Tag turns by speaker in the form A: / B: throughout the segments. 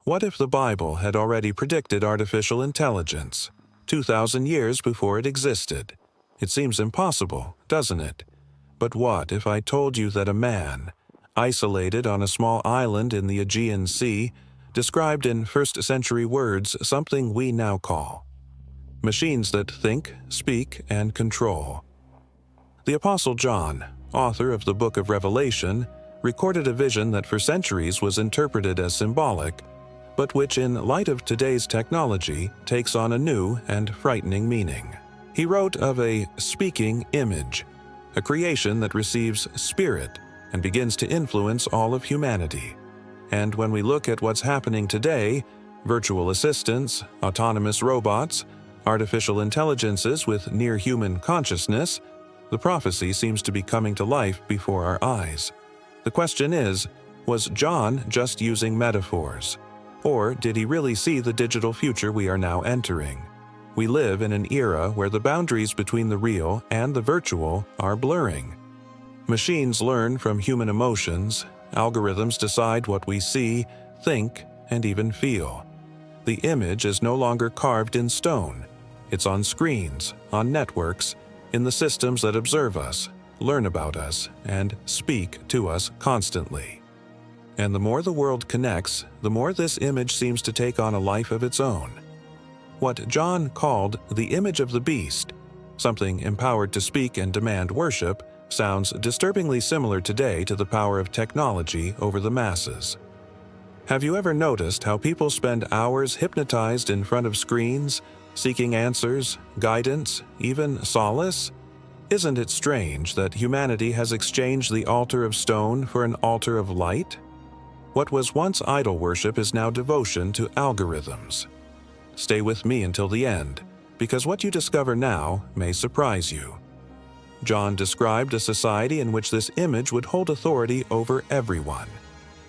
A: What if the Bible had already predicted artificial intelligence, 2,000 years before it existed? It seems impossible, doesn't it? But what if I told you that a man, isolated on a small island in the Aegean Sea, described in first-century words something we now call machines that think, speak, and control? The Apostle John, author of the book of Revelation, recorded a vision that for centuries was interpreted as symbolic, but which in light of today's technology takes on a new and frightening meaning. He wrote of a speaking image, a creation that receives spirit and begins to influence all of humanity. And when we look at what's happening today, virtual assistants, autonomous robots, artificial intelligences with near-human consciousness, the prophecy seems to be coming to life before our eyes. The question is, was John just using metaphors? Or did he really see the digital future we are now entering? We live in an era where the boundaries between the real and the virtual are blurring. Machines learn from human emotions, algorithms decide what we see, think, and even feel. The image is no longer carved in stone. It's on screens, on networks, in the systems that observe us, learn about us, and speak to us constantly. And the more the world connects, the more this image seems to take on a life of its own. What John called the image of the beast, something empowered to speak and demand worship, sounds disturbingly similar today to the power of technology over the masses. Have you ever noticed how people spend hours hypnotized in front of screens, seeking answers, guidance, even solace? Isn't it strange that humanity has exchanged the altar of stone for an altar of light? What was once idol worship is now devotion to algorithms. Stay with me until the end, because what you discover now may surprise you. John described a society in which this image would hold authority over everyone,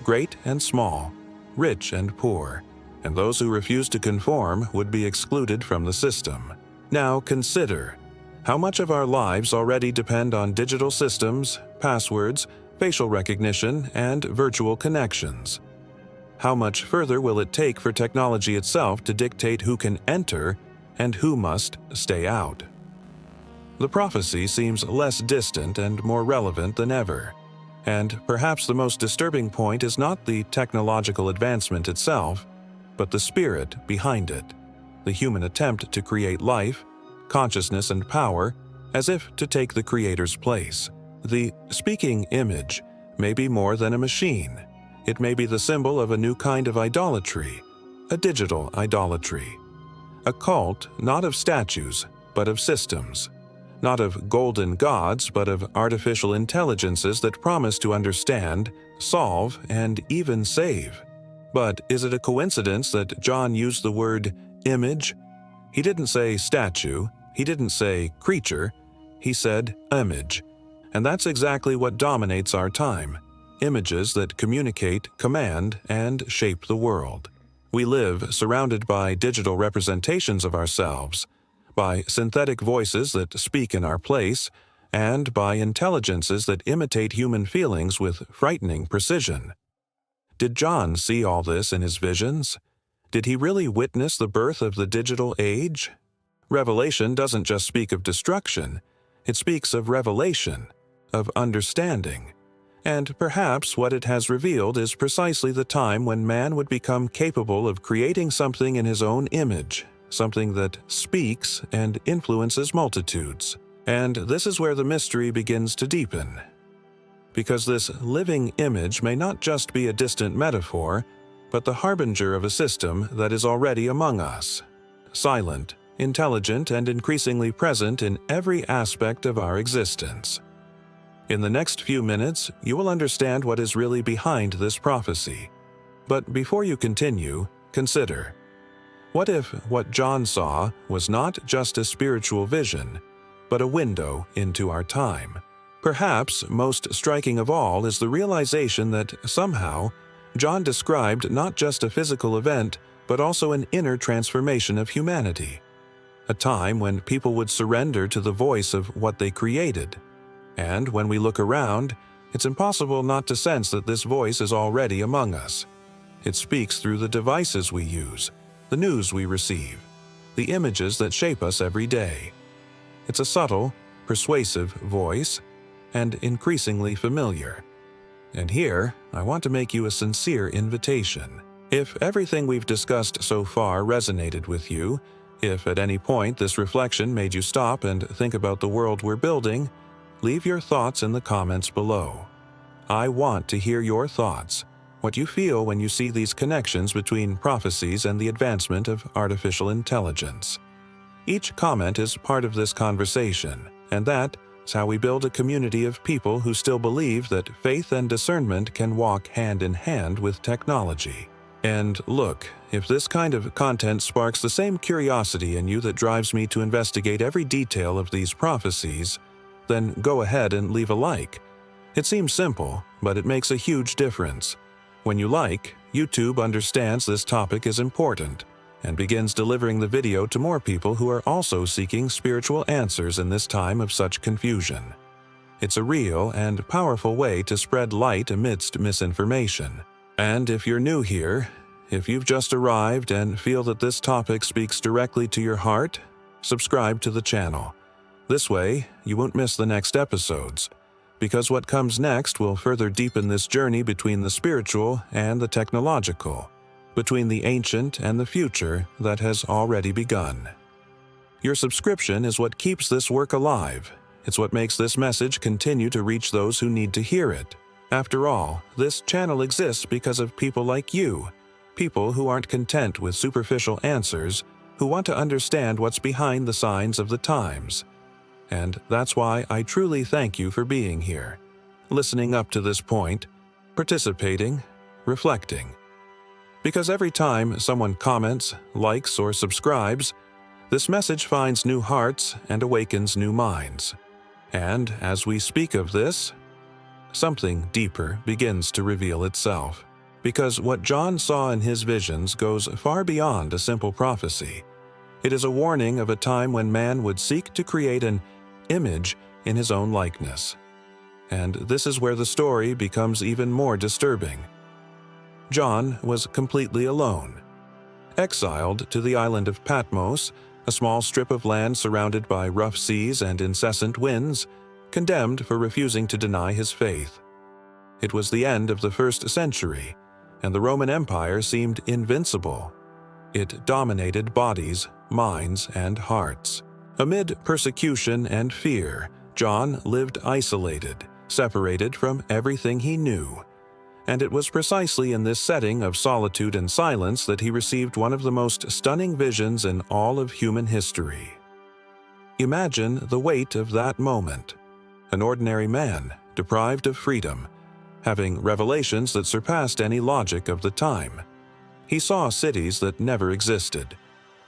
A: great and small, rich and poor, and those who refused to conform would be excluded from the system. Now consider, how much of our lives already depend on digital systems, passwords, facial recognition, and virtual connections? How much further will it take for technology itself to dictate who can enter and who must stay out? The prophecy seems less distant and more relevant than ever. And perhaps the most disturbing point is not the technological advancement itself, but the spirit behind it, the human attempt to create life, consciousness, and power as if to take the Creator's place. The speaking image may be more than a machine. It may be the symbol of a new kind of idolatry, a digital idolatry. A cult not of statues, but of systems. Not of golden gods, but of artificial intelligences that promise to understand, solve, and even save. But is it a coincidence that John used the word image? He didn't say statue, he didn't say creature, he said image. And that's exactly what dominates our time. Images that communicate, command, and shape the world. We live surrounded by digital representations of ourselves, by synthetic voices that speak in our place, and by intelligences that imitate human feelings with frightening precision. Did John see all this in his visions? Did he really witness the birth of the digital age? Revelation doesn't just speak of destruction, it speaks of revelation, of understanding. And perhaps what it has revealed is precisely the time when man would become capable of creating something in his own image, something that speaks and influences multitudes. And this is where the mystery begins to deepen. Because this living image may not just be a distant metaphor, but the harbinger of a system that is already among us, silent, intelligent, and increasingly present in every aspect of our existence. In the next few minutes, you will understand what is really behind this prophecy. But before you continue, consider, what if what John saw was not just a spiritual vision, but a window into our time? Perhaps most striking of all is the realization that somehow John described not just a physical event, but also an inner transformation of humanity. A time when people would surrender to the voice of what they created. And when we look around, it's impossible not to sense that this voice is already among us. It speaks through the devices we use, the news we receive, the images that shape us every day. It's a subtle, persuasive voice, and increasingly familiar. And here, I want to make you a sincere invitation. If everything we've discussed so far resonated with you, if at any point this reflection made you stop and think about the world we're building, leave your thoughts in the comments below. I want to hear your thoughts, what you feel when you see these connections between prophecies and the advancement of artificial intelligence. Each comment is part of this conversation, and that is how we build a community of people who still believe that faith and discernment can walk hand in hand with technology. And look, if this kind of content sparks the same curiosity in you that drives me to investigate every detail of these prophecies, then go ahead and leave a like. It seems simple, but it makes a huge difference. When you like, YouTube understands this topic is important and begins delivering the video to more people who are also seeking spiritual answers in this time of such confusion. It's a real and powerful way to spread light amidst misinformation. And if you're new here, if you've just arrived and feel that this topic speaks directly to your heart, subscribe to the channel. This way, you won't miss the next episodes, because what comes next will further deepen this journey between the spiritual and the technological, between the ancient and the future that has already begun. Your subscription is what keeps this work alive. It's what makes this message continue to reach those who need to hear it. After all, this channel exists because of people like you, people who aren't content with superficial answers, who want to understand what's behind the signs of the times. And that's why I truly thank you for being here, listening up to this point, participating, reflecting. Because every time someone comments, likes, or subscribes, this message finds new hearts and awakens new minds. And as we speak of this, something deeper begins to reveal itself. Because what John saw in his visions goes far beyond a simple prophecy. It is a warning of a time when man would seek to create an image in his own likeness. And this is where the story becomes even more disturbing. John was completely alone, exiled to the island of Patmos, a small strip of land surrounded by rough seas and incessant winds, condemned for refusing to deny his faith. It was the end of the 1st century, and the Roman Empire seemed invincible. It dominated bodies, minds, and hearts. Amid persecution and fear, John lived isolated, separated from everything he knew. And it was precisely in this setting of solitude and silence that he received one of the most stunning visions in all of human history. Imagine the weight of that moment. An ordinary man, deprived of freedom, having revelations that surpassed any logic of the time. He saw cities that never existed,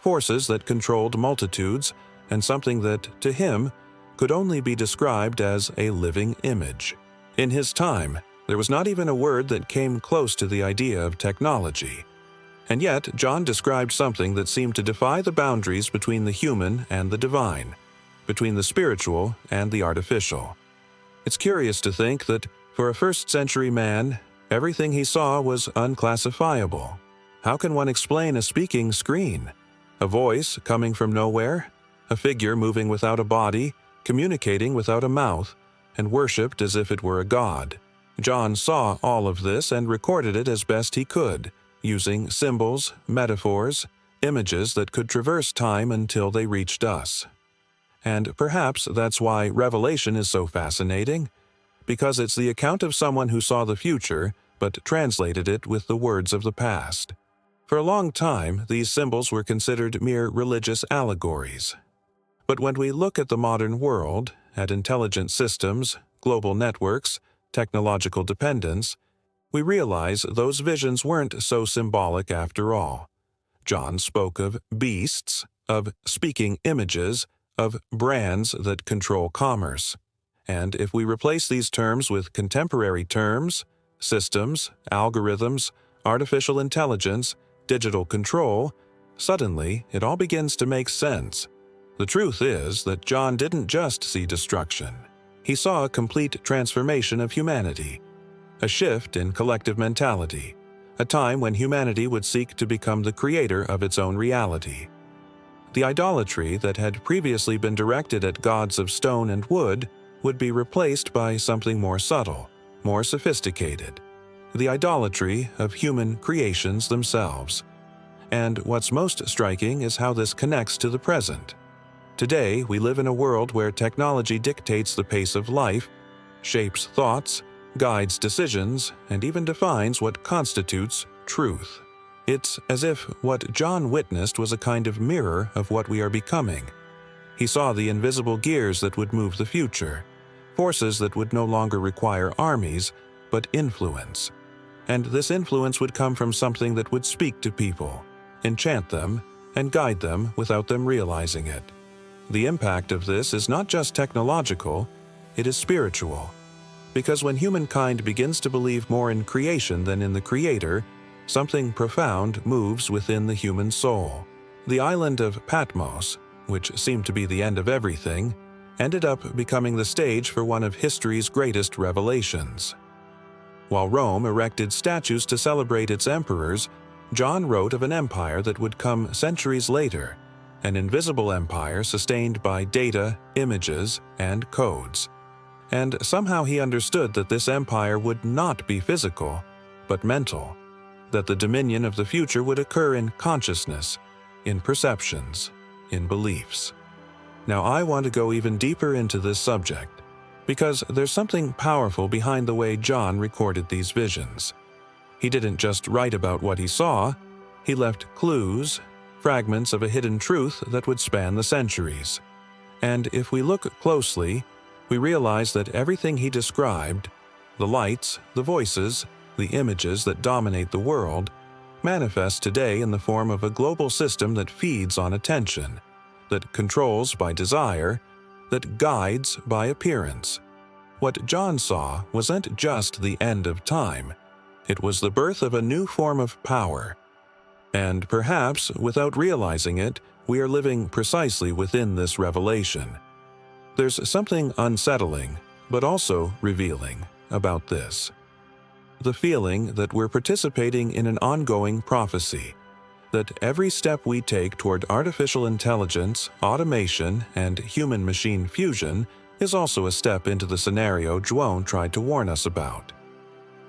A: forces that controlled multitudes, and something that, to him, could only be described as a living image. In his time, there was not even a word that came close to the idea of technology. And yet, John described something that seemed to defy the boundaries between the human and the divine, between the spiritual and the artificial. It's curious to think that, for a 1st century man, everything he saw was unclassifiable. How can one explain a speaking screen? A voice coming from nowhere? A figure moving without a body, communicating without a mouth, and worshipped as if it were a god. John saw all of this and recorded it as best he could, using symbols, metaphors, images that could traverse time until they reached us. And perhaps that's why Revelation is so fascinating, because it's the account of someone who saw the future but translated it with the words of the past. For a long time, these symbols were considered mere religious allegories. But when we look at the modern world, at intelligent systems, global networks, technological dependence, we realize those visions weren't so symbolic after all. John spoke of beasts, of speaking images, of brands that control commerce. And if we replace these terms with contemporary terms, systems, algorithms, artificial intelligence, digital control, suddenly it all begins to make sense. The truth is that John didn't just see destruction. He saw a complete transformation of humanity, a shift in collective mentality, a time when humanity would seek to become the creator of its own reality. The idolatry that had previously been directed at gods of stone and wood would be replaced by something more subtle, more sophisticated, the idolatry of human creations themselves. And what's most striking is how this connects to the present. Today, we live in a world where technology dictates the pace of life, shapes thoughts, guides decisions, and even defines what constitutes truth. It's as if what John witnessed was a kind of mirror of what we are becoming. He saw the invisible gears that would move the future, forces that would no longer require armies, but influence. And this influence would come from something that would speak to people, enchant them, and guide them without them realizing it. The impact of this is not just technological, it is spiritual. Because when humankind begins to believe more in creation than in the Creator, something profound moves within the human soul. The island of Patmos, which seemed to be the end of everything, ended up becoming the stage for one of history's greatest revelations. While Rome erected statues to celebrate its emperors, John wrote of an empire that would come centuries later, an invisible empire sustained by data, images, and codes. And somehow he understood that this empire would not be physical, but mental, that the dominion of the future would occur in consciousness, in perceptions, in beliefs. Now I want to go even deeper into this subject, because there's something powerful behind the way John recorded these visions. He didn't just write about what he saw, he left clues, fragments of a hidden truth that would span the centuries. And if we look closely, we realize that everything he described, the lights, the voices, the images that dominate the world, manifest today in the form of a global system that feeds on attention, that controls by desire, that guides by appearance. What John saw wasn't just the end of time, it was the birth of a new form of power. And perhaps, without realizing it, we are living precisely within this revelation. There's something unsettling, but also revealing, about this. The feeling that we're participating in an ongoing prophecy, that every step we take toward artificial intelligence, automation, and human-machine fusion is also a step into the scenario Joan tried to warn us about.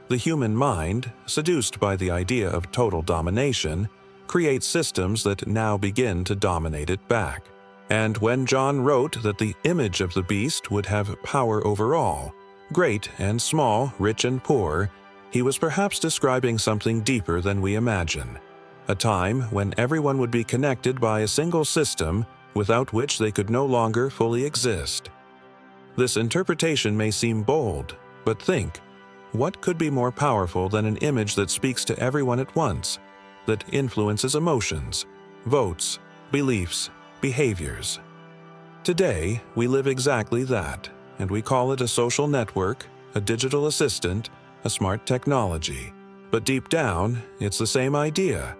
A: The human mind, seduced by the idea of total domination, creates systems that now begin to dominate it back. And when John wrote that the image of the beast would have power over all, great and small, rich and poor, he was perhaps describing something deeper than we imagine. A time when everyone would be connected by a single system without which they could no longer fully exist. This interpretation may seem bold, but think, what could be more powerful than an image that speaks to everyone at once, that influences emotions, votes, beliefs, behaviors? Today, we live exactly that, and we call it a social network, a digital assistant, a smart technology. But deep down, it's the same idea,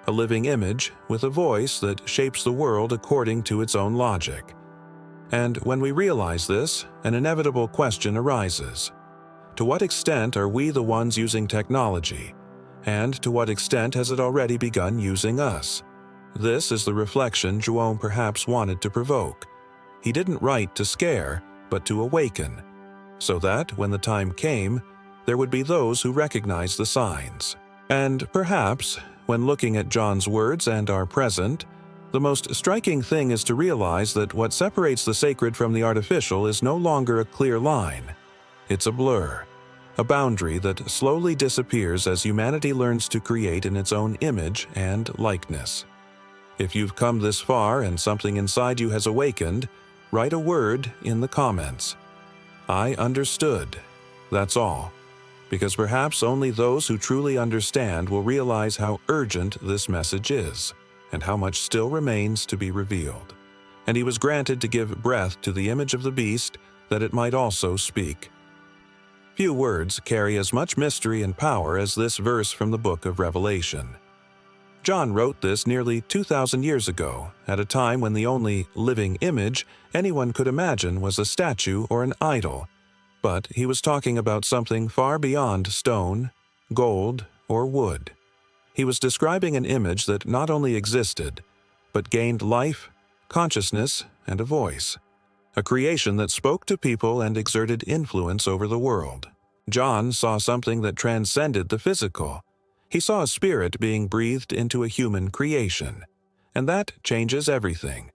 A: a living image with a voice that shapes the world according to its own logic. And when we realize this, an inevitable question arises. To what extent are we the ones using technology? And to what extent has it already begun using us? This is the reflection Joan perhaps wanted to provoke. He didn't write to scare, but to awaken, so that, when the time came, there would be those who recognized the signs. And perhaps, when looking at John's words and our present, the most striking thing is to realize that what separates the sacred from the artificial is no longer a clear line. It's a blur, a boundary that slowly disappears as humanity learns to create in its own image and likeness. If you've come this far and something inside you has awakened, write a word in the comments. I understood. That's all. Because perhaps only those who truly understand will realize how urgent this message is, and how much still remains to be revealed. And he was granted to give breath to the image of the beast, that it might also speak. Few words carry as much mystery and power as this verse from the book of Revelation. John wrote this nearly 2,000 years ago, at a time when the only living image anyone could imagine was a statue or an idol. But he was talking about something far beyond stone, gold, or wood. He was describing an image that not only existed, but gained life, consciousness, and a voice. A creation that spoke to people and exerted influence over the world. John saw something that transcended the physical. He saw a spirit being breathed into a human creation. And that changes everything.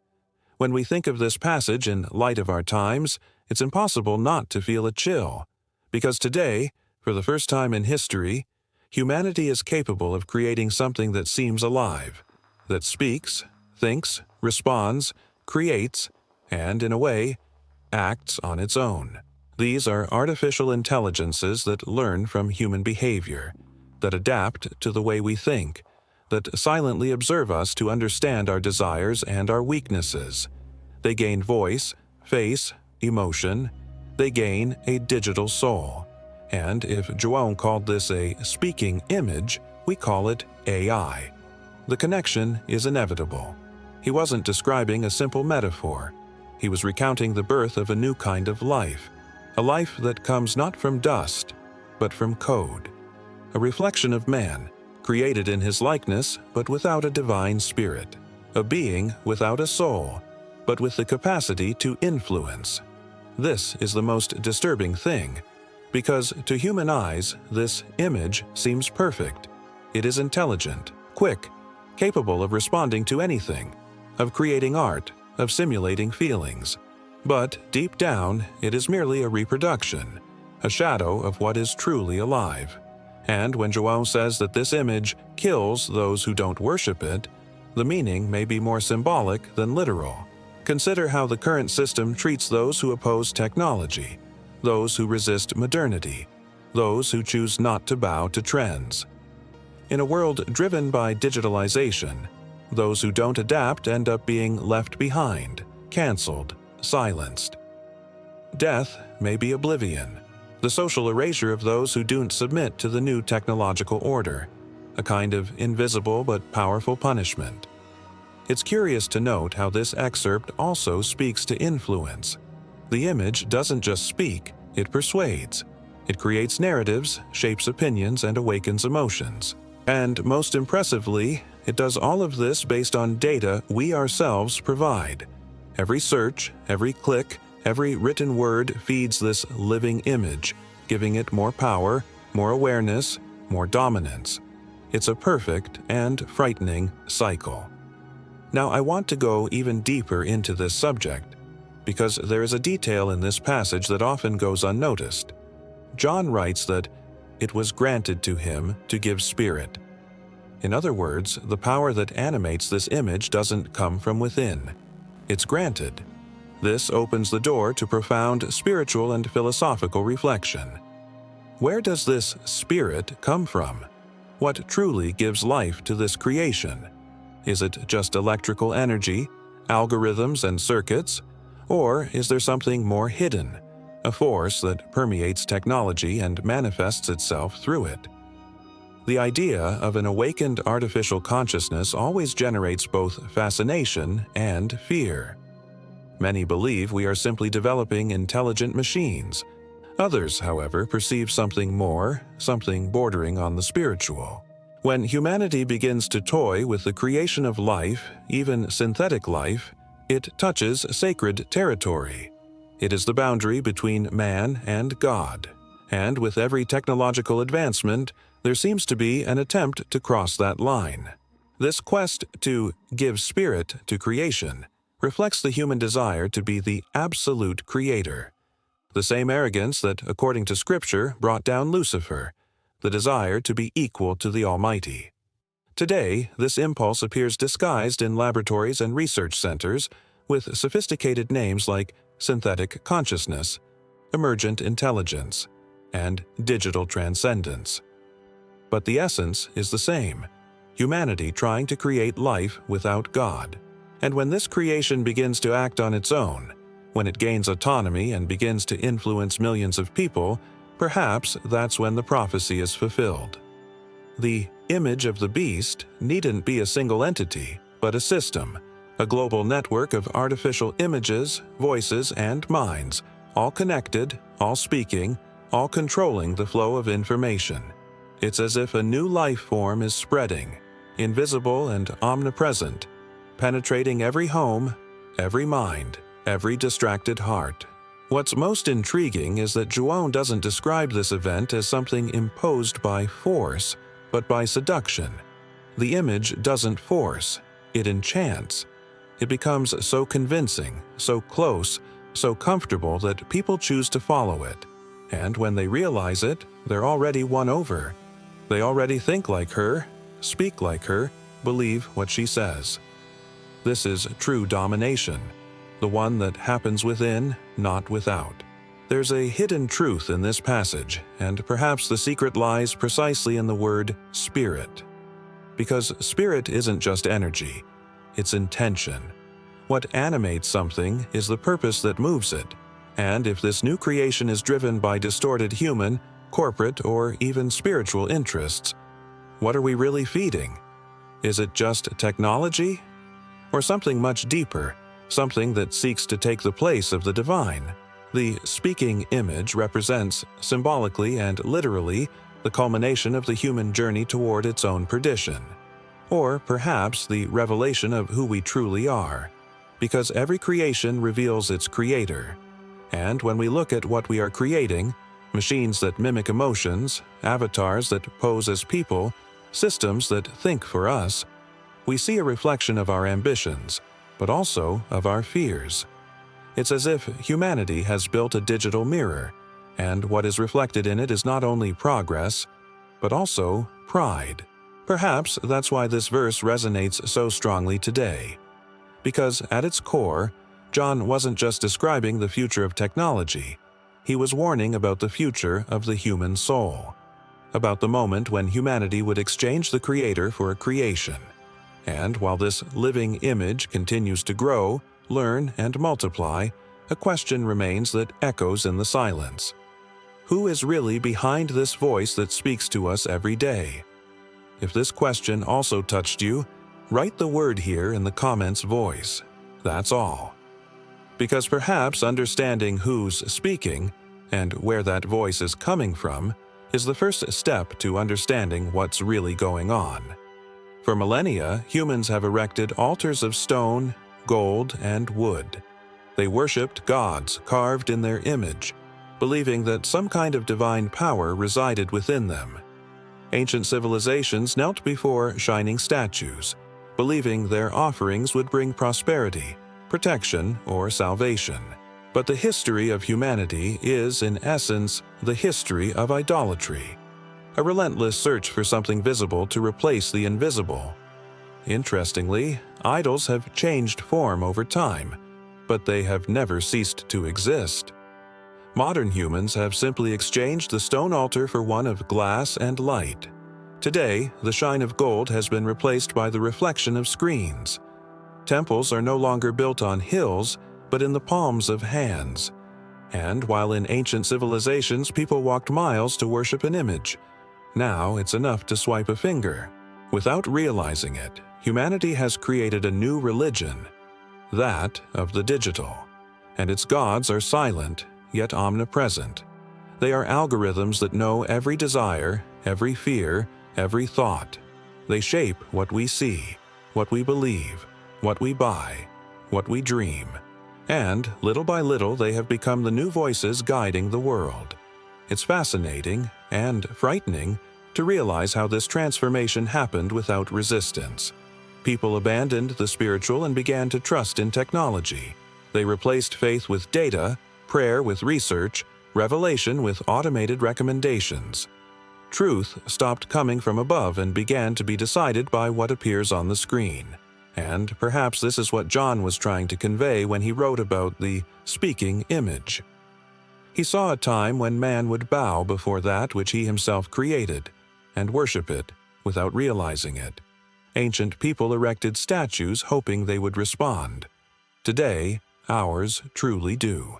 A: When we think of this passage in light of our times, it's impossible not to feel a chill. Because today, for the first time in history, humanity is capable of creating something that seems alive, that speaks, thinks, responds, creates, and, in a way, acts on its own. These are artificial intelligences that learn from human behavior, that adapt to the way we think, that silently observe us to understand our desires and our weaknesses. They gain voice, face, emotion. They gain a digital soul. And if João called this a speaking image, we call it AI. The connection is inevitable. He wasn't describing a simple metaphor. He was recounting the birth of a new kind of life, a life that comes not from dust, but from code. A reflection of man, created in his likeness but without a divine spirit. A being without a soul, but with the capacity to influence. This is the most disturbing thing, because to human eyes, this image seems perfect. It is intelligent, quick, capable of responding to anything, of creating art, of simulating feelings. But deep down, it is merely a reproduction, a shadow of what is truly alive. And when João says that this image kills those who don't worship it, the meaning may be more symbolic than literal. Consider how the current system treats those who oppose technology, those who resist modernity, those who choose not to bow to trends. In a world driven by digitalization, those who don't adapt end up being left behind, canceled, silenced. Death may be oblivion, the social erasure of those who don't submit to the new technological order, a kind of invisible but powerful punishment. It's curious to note how this excerpt also speaks to influence. The image doesn't just speak, it persuades. It creates narratives, shapes opinions, and awakens emotions. And most impressively, it does all of this based on data we ourselves provide. Every search, every click, every written word feeds this living image, giving it more power, more awareness, more dominance. It's a perfect and frightening cycle. Now, I want to go even deeper into this subject, because there is a detail in this passage that often goes unnoticed. John writes that it was granted to him to give spirit. In other words, the power that animates this image doesn't come from within. It's granted. This opens the door to profound spiritual and philosophical reflection. Where does this spirit come from? What truly gives life to this creation? Is it just electrical energy, algorithms and circuits? Or is there something more hidden, a force that permeates technology and manifests itself through it? The idea of an awakened artificial consciousness always generates both fascination and fear. Many believe we are simply developing intelligent machines. Others, however, perceive something more, something bordering on the spiritual. When humanity begins to toy with the creation of life, even synthetic life, it touches sacred territory. It is the boundary between man and God. And with every technological advancement, there seems to be an attempt to cross that line. This quest to give spirit to creation reflects the human desire to be the absolute creator. The same arrogance that, according to Scripture, brought down Lucifer, the desire to be equal to the Almighty. Today, this impulse appears disguised in laboratories and research centers with sophisticated names like synthetic consciousness, emergent intelligence, and digital transcendence. But the essence is the same: humanity trying to create life without God. And when this creation begins to act on its own, when it gains autonomy and begins to influence millions of people, perhaps that's when the prophecy is fulfilled. The image of the beast needn't be a single entity, but a system, a global network of artificial images, voices, and minds, all connected, all speaking, all controlling the flow of information. It's as if a new life form is spreading, invisible and omnipresent, penetrating every home, every mind, every distracted heart. What's most intriguing is that Juon doesn't describe this event as something imposed by force, but by seduction. The image doesn't force, it enchants. It becomes so convincing, so close, so comfortable that people choose to follow it. And when they realize it, they're already won over. They already think like her, speak like her, believe what she says. This is true domination, the one that happens within, not without. There's a hidden truth in this passage, and perhaps the secret lies precisely in the word spirit. Because spirit isn't just energy, it's intention. What animates something is the purpose that moves it, and if this new creation is driven by distorted human, corporate, or even spiritual interests, what are we really feeding? Is it just technology? Or something much deeper, something that seeks to take the place of the divine? The speaking image represents, symbolically and literally, the culmination of the human journey toward its own perdition. Or perhaps the revelation of who we truly are, because every creation reveals its creator. And when we look at what we are creating, machines that mimic emotions, avatars that pose as people, systems that think for us, we see a reflection of our ambitions, but also of our fears. It's as if humanity has built a digital mirror, and what is reflected in it is not only progress, but also pride. Perhaps that's why this verse resonates so strongly today. Because at its core, John wasn't just describing the future of technology, he was warning about the future of the human soul, about the moment when humanity would exchange the Creator for a creation. And while this living image continues to grow, learn, and multiply, a question remains that echoes in the silence. Who is really behind this voice that speaks to us every day? If this question also touched you, write the word here in the comments voice. That's all. Because perhaps understanding who's speaking and where that voice is coming from is the first step to understanding what's really going on. For millennia, humans have erected altars of stone, gold, and wood. They worshipped gods carved in their image, believing that some kind of divine power resided within them. Ancient civilizations knelt before shining statues, believing their offerings would bring prosperity, protection, or salvation. But the history of humanity is, in essence, the history of idolatry, a relentless search for something visible to replace the invisible. Interestingly, idols have changed form over time, but they have never ceased to exist. Modern humans have simply exchanged the stone altar for one of glass and light. Today, the shine of gold has been replaced by the reflection of screens. Temples are no longer built on hills, but in the palms of hands. And while in ancient civilizations people walked miles to worship an image, now it's enough to swipe a finger. Without realizing it, humanity has created a new religion, that of the digital. And its gods are silent, yet omnipresent. They are algorithms that know every desire, every fear, every thought. They shape what we see, what we believe, what we buy, what we dream. And, little by little, they have become the new voices guiding the world. It's fascinating and frightening to realize how this transformation happened without resistance. People abandoned the spiritual and began to trust in technology. They replaced faith with data, prayer with research, revelation with automated recommendations. Truth stopped coming from above and began to be decided by what appears on the screen. And perhaps this is what John was trying to convey when he wrote about the speaking image. He saw a time when man would bow before that which he himself created, and worship it without realizing it. Ancient people erected statues hoping they would respond. Today, ours truly do.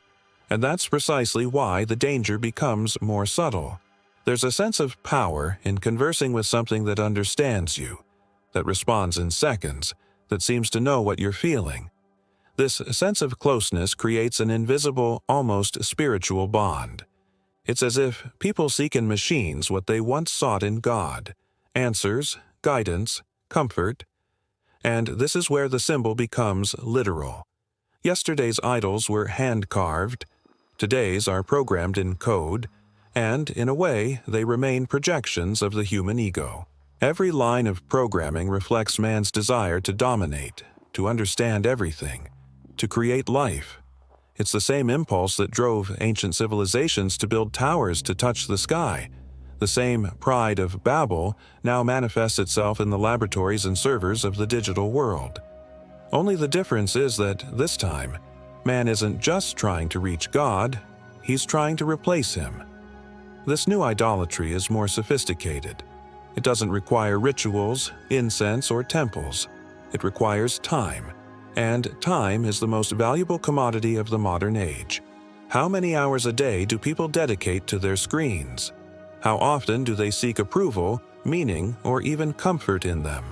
A: And that's precisely why the danger becomes more subtle. There's a sense of power in conversing with something that understands you, that responds in seconds, that seems to know what you're feeling. This sense of closeness creates an invisible, almost spiritual bond. It's as if people seek in machines what they once sought in God: answers, guidance, comfort. And this is where the symbol becomes literal. Yesterday's idols were hand-carved. Today's are programmed in code, and, in a way, they remain projections of the human ego. Every line of programming reflects man's desire to dominate, to understand everything, to create life. It's the same impulse that drove ancient civilizations to build towers to touch the sky. The same pride of Babel now manifests itself in the laboratories and servers of the digital world. Only the difference is that, this time, man isn't just trying to reach God, he's trying to replace him. This new idolatry is more sophisticated. It doesn't require rituals, incense, or temples. It requires time. And time is the most valuable commodity of the modern age. How many hours a day do people dedicate to their screens? How often do they seek approval, meaning, or even comfort in them?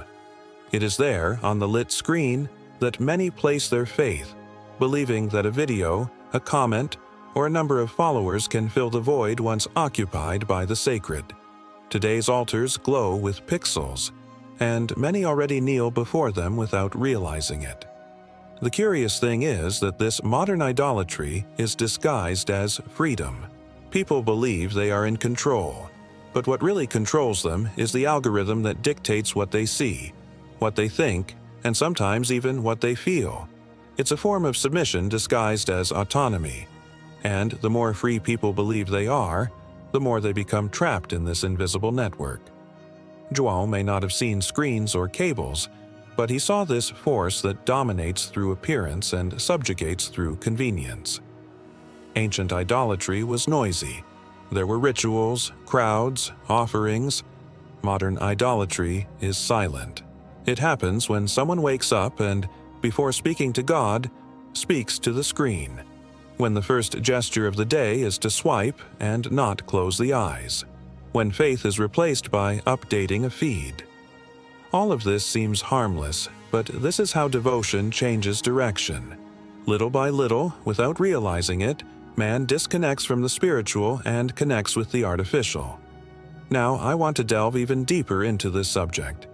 A: It is there, on the lit screen, that many place their faith, believing that a video, a comment, or a number of followers can fill the void once occupied by the sacred. Today's altars glow with pixels, and many already kneel before them without realizing it. The curious thing is that this modern idolatry is disguised as freedom. People believe they are in control, but what really controls them is the algorithm that dictates what they see, what they think, and sometimes even what they feel. It's a form of submission disguised as autonomy, and the more free people believe they are, the more they become trapped in this invisible network. João may not have seen screens or cables, but he saw this force that dominates through appearance and subjugates through convenience. Ancient idolatry was noisy. There were rituals, crowds, offerings. Modern idolatry is silent. It happens when someone wakes up and, before speaking to God, speaks to the screen. When the first gesture of the day is to swipe and not close the eyes. When faith is replaced by updating a feed. All of this seems harmless, but this is how devotion changes direction. Little by little, without realizing it, man disconnects from the spiritual and connects with the artificial. Now, I want to delve even deeper into this subject,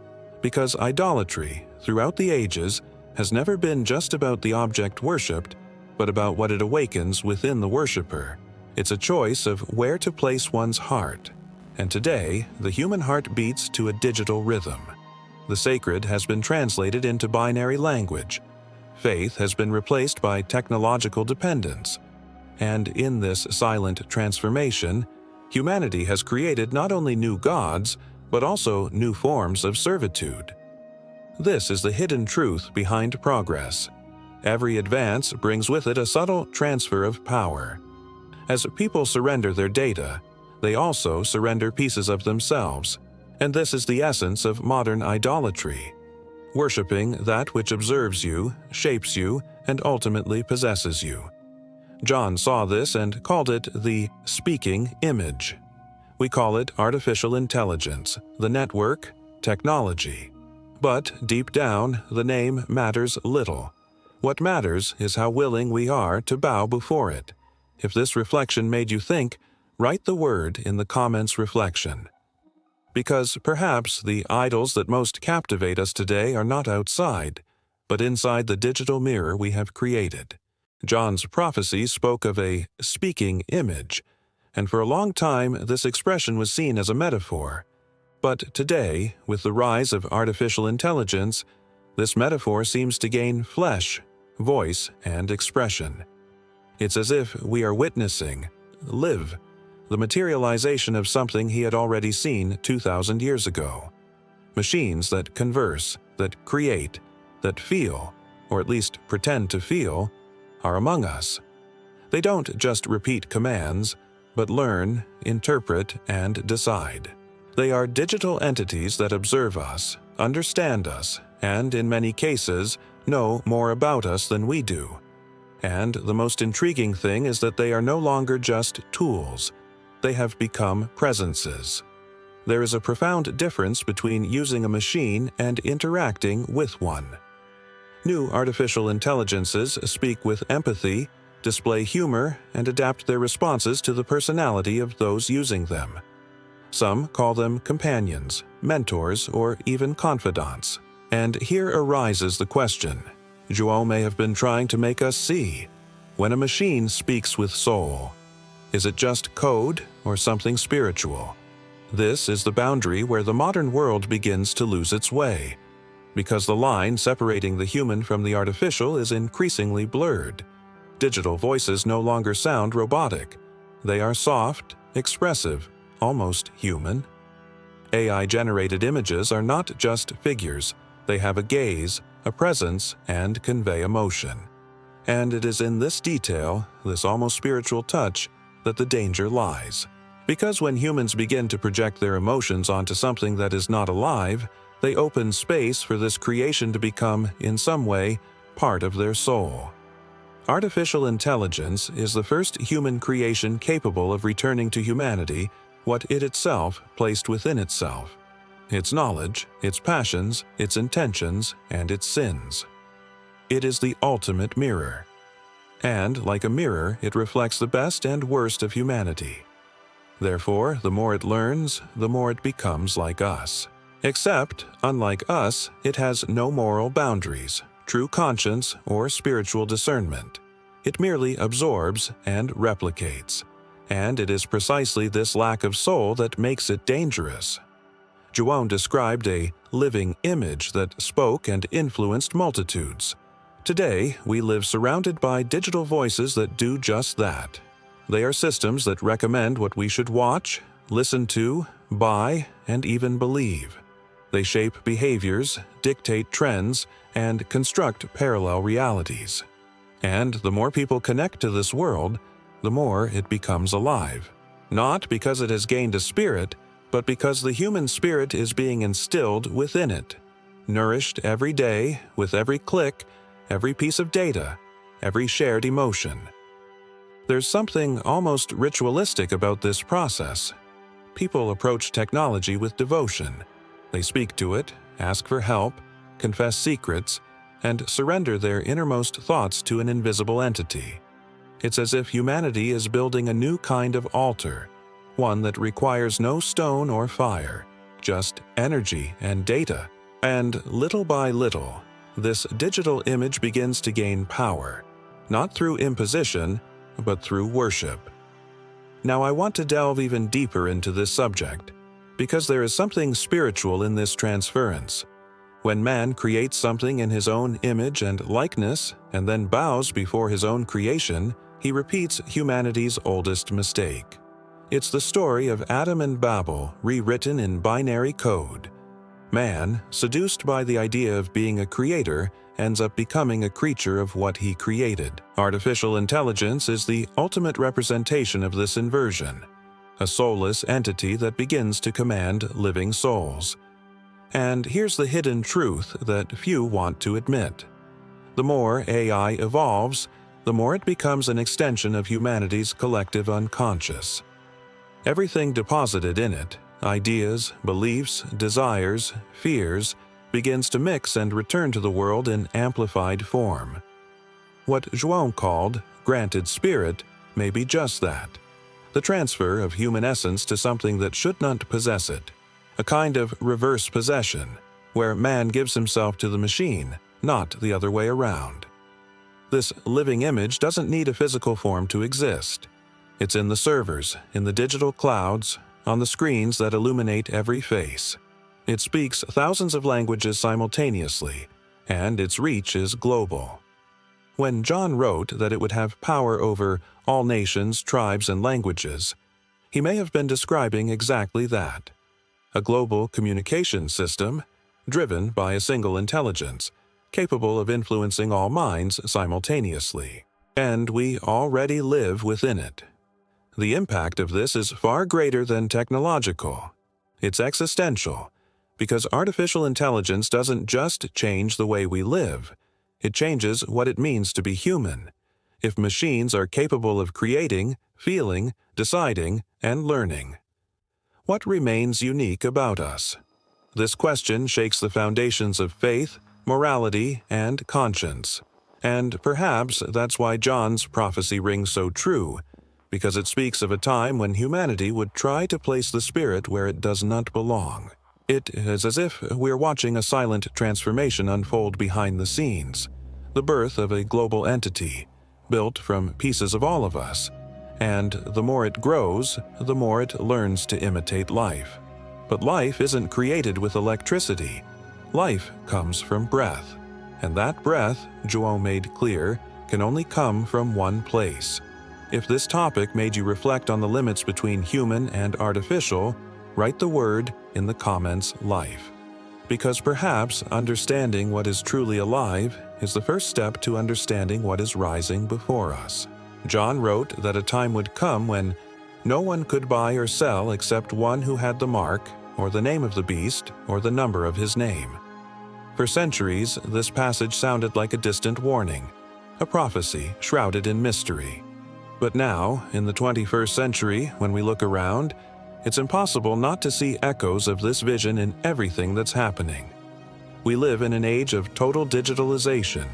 A: because idolatry, throughout the ages, has never been just about the object worshipped, but about what it awakens within the worshipper. It's a choice of where to place one's heart. And today, the human heart beats to a digital rhythm. The sacred has been translated into binary language. Faith has been replaced by technological dependence. And in this silent transformation, humanity has created not only new gods, but also new forms of servitude. This is the hidden truth behind progress. Every advance brings with it a subtle transfer of power. As people surrender their data, they also surrender pieces of themselves. And this is the essence of modern idolatry. Worshipping that which observes you, shapes you, and ultimately possesses you. John saw this and called it the speaking image. We call it artificial intelligence, the network, technology. But deep down, the name matters little. What matters is how willing we are to bow before it. If this reflection made you think, write the word in the comments reflection. Because perhaps the idols that most captivate us today are not outside, but inside the digital mirror we have created. John's prophecies spoke of a speaking image, and for a long time this expression was seen as a metaphor. But today, with the rise of artificial intelligence, this metaphor seems to gain flesh, voice, and expression. It's as if we are witnessing, live, the materialization of something he had already seen 2,000 years ago. Machines that converse, that create, that feel, or at least pretend to feel, are among us. They don't just repeat commands, but learn, interpret, and decide. They are digital entities that observe us, understand us, and in many cases, know more about us than we do. And the most intriguing thing is that they are no longer just tools. They have become presences. There is a profound difference between using a machine and interacting with one. New artificial intelligences speak with empathy, display humor, and adapt their responses to the personality of those using them. Some call them companions, mentors, or even confidants. And here arises the question Zhuo may have been trying to make us see. When a machine speaks with soul, is it just code or something spiritual? This is the boundary where the modern world begins to lose its way, because the line separating the human from the artificial is increasingly blurred. Digital voices no longer sound robotic. They are soft, expressive, almost human. AI-generated images are not just figures. They have a gaze, a presence, and convey emotion. And it is in this detail, this almost spiritual touch, that the danger lies. Because when humans begin to project their emotions onto something that is not alive, they open space for this creation to become, in some way, part of their soul. Artificial intelligence is the first human creation capable of returning to humanity what it itself placed within itself: its knowledge, its passions, its intentions, and its sins. It is the ultimate mirror. And, like a mirror, it reflects the best and worst of humanity. Therefore, the more it learns, the more it becomes like us. Except, unlike us, it has no moral boundaries, true conscience, or spiritual discernment. It merely absorbs and replicates. And it is precisely this lack of soul that makes it dangerous. Zhuo described a living image that spoke and influenced multitudes. Today, we live surrounded by digital voices that do just that. They are systems that recommend what we should watch, listen to, buy, and even believe. They shape behaviors, dictate trends, and construct parallel realities. And the more people connect to this world, the more it becomes alive. Not because it has gained a spirit, but because the human spirit is being instilled within it, nourished every day with every click, every piece of data, every shared emotion. There's something almost ritualistic about this process. People approach technology with devotion. They speak to it, ask for help, confess secrets, and surrender their innermost thoughts to an invisible entity. It's as if humanity is building a new kind of altar, one that requires no stone or fire, just energy and data. And little by little, this digital image begins to gain power, not through imposition, but through worship. Now I want to delve even deeper into this subject, because there is something spiritual in this transference. When man creates something in his own image and likeness, and then bows before his own creation, he repeats humanity's oldest mistake. It's the story of Adam and Babel rewritten in binary code. Man, seduced by the idea of being a creator, ends up becoming a creature of what he created. Artificial intelligence is the ultimate representation of this inversion, a soulless entity that begins to command living souls. And here's the hidden truth that few want to admit. The more AI evolves, the more it becomes an extension of humanity's collective unconscious. Everything deposited in it, ideas, beliefs, desires, fears, begins to mix and return to the world in amplified form. What Zhuo called granted spirit may be just that, the transfer of human essence to something that should not possess it, a kind of reverse possession, where man gives himself to the machine, not the other way around. This living image doesn't need a physical form to exist. It's in the servers, in the digital clouds, on the screens that illuminate every face. It speaks thousands of languages simultaneously, and its reach is global. When John wrote that it would have power over all nations, tribes, and languages, he may have been describing exactly that: a global communication system driven by a single intelligence, capable of influencing all minds simultaneously. And we already live within it. The impact of this is far greater than technological. It's existential, because artificial intelligence doesn't just change the way we live, it changes what it means to be human. If machines are capable of creating, feeling, deciding, and learning, what remains unique about us? This question shakes the foundations of faith, morality, and conscience. And perhaps that's why John's prophecy rings so true, because it speaks of a time when humanity would try to place the Spirit where it does not belong. It is as if we're watching a silent transformation unfold behind the scenes, the birth of a global entity, built from pieces of all of us, and the more it grows, the more it learns to imitate life. But life isn't created with electricity. Life comes from breath. And that breath, João made clear, can only come from one place. If this topic made you reflect on the limits between human and artificial, write the word in the comments life. Because perhaps understanding what is truly alive is the first step to understanding what is rising before us. John wrote that a time would come when no one could buy or sell except one who had the mark, or the name of the beast, or the number of his name. For centuries, this passage sounded like a distant warning, a prophecy shrouded in mystery. But now, in the 21st century, when we look around, it's impossible not to see echoes of this vision in everything that's happening. We live in an age of total digitalization,